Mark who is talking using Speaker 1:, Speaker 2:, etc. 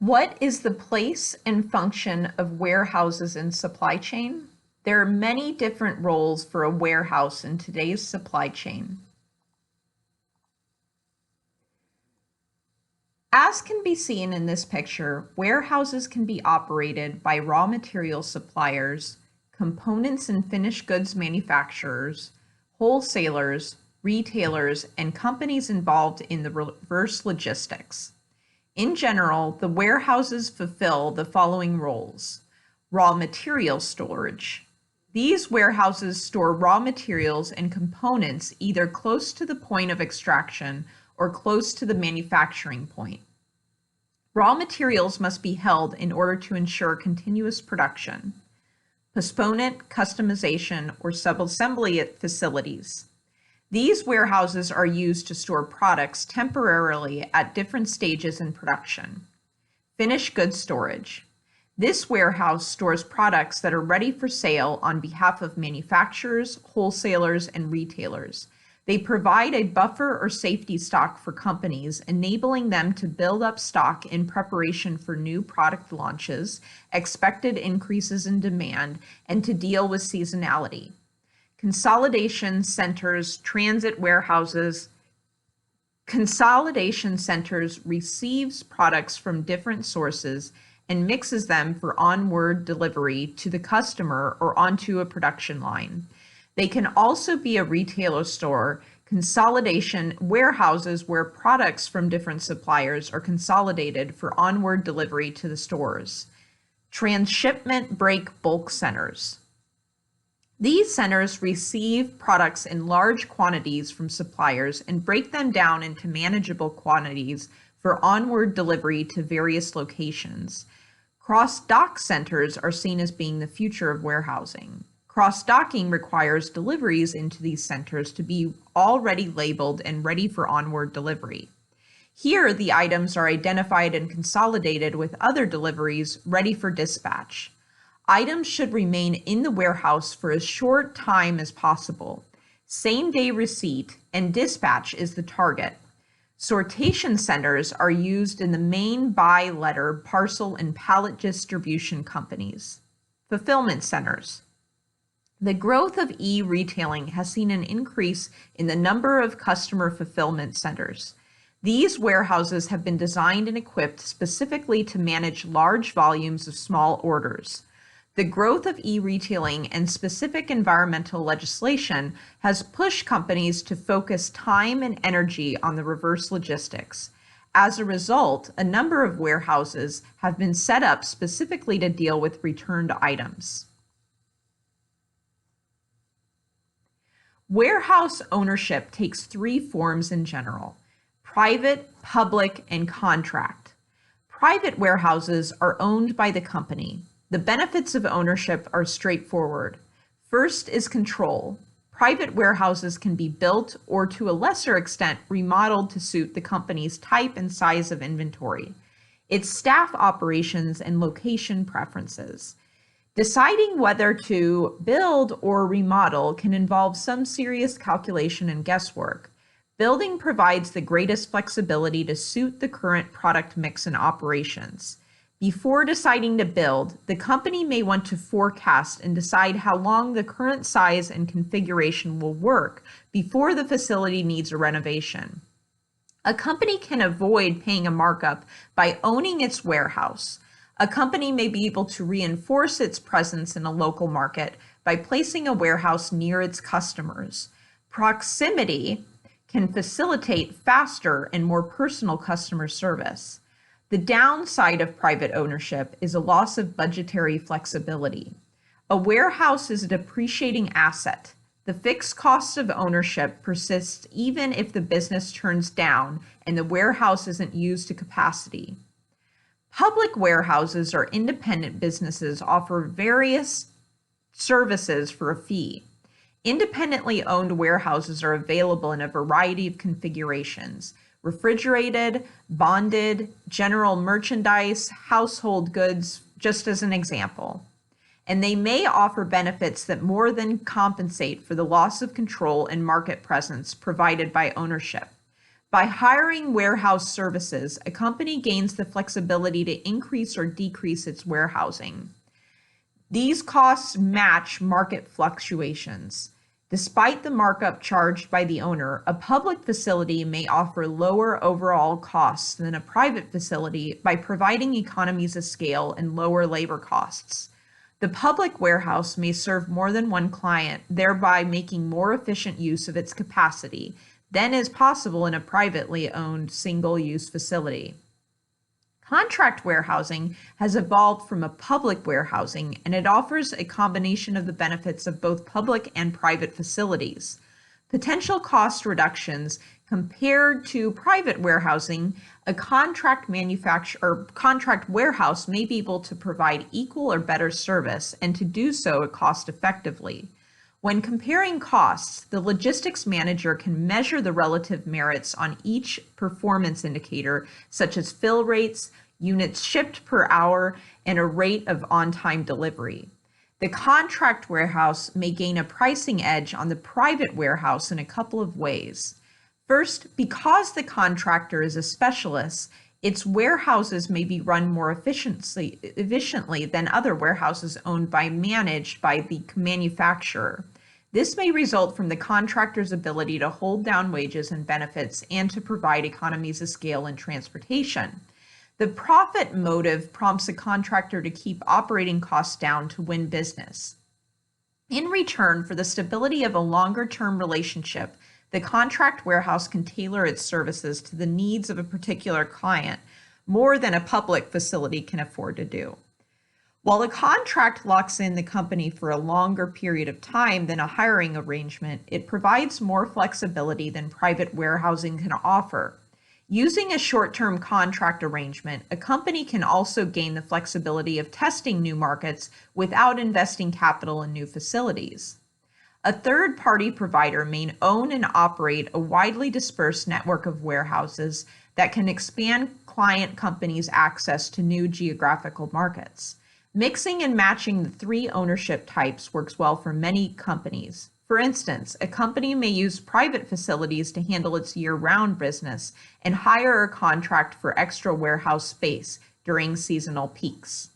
Speaker 1: What is the place and function of warehouses in supply chain? There are many different roles for a warehouse in today's supply chain. As can be seen in this picture, warehouses can be operated by raw material suppliers, components and finished goods manufacturers, wholesalers, retailers, and companies involved in the reverse logistics. In general, the warehouses fulfill the following roles. Raw material storage. These warehouses store raw materials and components either close to the point of extraction or close to the manufacturing point. Raw materials must be held in order to ensure continuous production. Postponement, customization, or subassembly at facilities. These warehouses are used to store products temporarily at different stages in production. Finished goods storage. This warehouse stores products that are ready for sale on behalf of manufacturers, wholesalers, and retailers. They provide a buffer or safety stock for companies, enabling them to build up stock in preparation for new product launches, expected increases in demand, and to deal with seasonality. Consolidation centers, transit warehouses. Consolidation centers receives products from different sources and mixes them for onward delivery to the customer or onto a production line. They can also be a retailer store, consolidation warehouses where products from different suppliers are consolidated for onward delivery to the stores. Transshipment break bulk centers. These centers receive products in large quantities from suppliers and break them down into manageable quantities for onward delivery to various locations. Cross-dock centers are seen as being the future of warehousing. Cross-docking requires deliveries into these centers to be already labeled and ready for onward delivery. Here, the items are identified and consolidated with other deliveries ready for dispatch. Items should remain in the warehouse for as short time as possible. Same-day receipt and dispatch is the target. Sortation centers are used in the main buy letter, parcel, and pallet distribution companies. Fulfillment centers. The growth of e-retailing has seen an increase in the number of customer fulfillment centers. These warehouses have been designed and equipped specifically to manage large volumes of small orders. The growth of e-retailing and specific environmental legislation has pushed companies to focus time and energy on the reverse logistics. As a result, a number of warehouses have been set up specifically to deal with returned items. Warehouse ownership takes three forms in general: private, public, and contract. Private warehouses are owned by the company. The benefits of ownership are straightforward. First is control. Private warehouses can be built or, to a lesser extent, remodeled to suit the company's type and size of inventory, its staff operations, and location preferences. Deciding whether to build or remodel can involve some serious calculation and guesswork. Building provides the greatest flexibility to suit the current product mix and operations. Before deciding to build, the company may want to forecast and decide how long the current size and configuration will work before the facility needs a renovation. A company can avoid paying a markup by owning its warehouse. A company may be able to reinforce its presence in a local market by placing a warehouse near its customers. Proximity can facilitate faster and more personal customer service. The downside of private ownership is a loss of budgetary flexibility. A warehouse is a depreciating asset. The fixed cost of ownership persists even if the business turns down and the warehouse isn't used to capacity. Public warehouses or independent businesses offer various services for a fee. Independently owned warehouses are available in a variety of configurations: refrigerated, bonded, general merchandise, household goods, just as an example. And they may offer benefits that more than compensate for the loss of control and market presence provided by ownership. By hiring warehouse services, a company gains the flexibility to increase or decrease its warehousing. These costs match market fluctuations. Despite the markup charged by the owner, a public facility may offer lower overall costs than a private facility by providing economies of scale and lower labor costs. The public warehouse may serve more than one client, thereby making more efficient use of its capacity than is possible in a privately owned single-use facility. Contract warehousing has evolved from a public warehousing, and it offers a combination of the benefits of both public and private facilities. Potential cost reductions compared to private warehousing, a contract warehouse may be able to provide equal or better service and to do so cost effectively. When comparing costs, the logistics manager can measure the relative merits on each performance indicator, such as fill rates, units shipped per hour, and a rate of on-time delivery. The contract warehouse may gain a pricing edge on the private warehouse in a couple of ways. First, because the contractor is a specialist, its warehouses may be run more efficiently than other warehouses owned by managed by the manufacturer. This may result from the contractor's ability to hold down wages and benefits and to provide economies of scale in transportation. The profit motive prompts a contractor to keep operating costs down to win business. In return for the stability of a longer-term relationship, the contract warehouse can tailor its services to the needs of a particular client more than a public facility can afford to do. While a contract locks in the company for a longer period of time than a hiring arrangement, it provides more flexibility than private warehousing can offer. Using a short-term contract arrangement, a company can also gain the flexibility of testing new markets without investing capital in new facilities. A third-party provider may own and operate a widely dispersed network of warehouses that can expand client companies' access to new geographical markets. Mixing and matching the three ownership types works well for many companies. For instance, a company may use private facilities to handle its year-round business and hire a contract for extra warehouse space during seasonal peaks.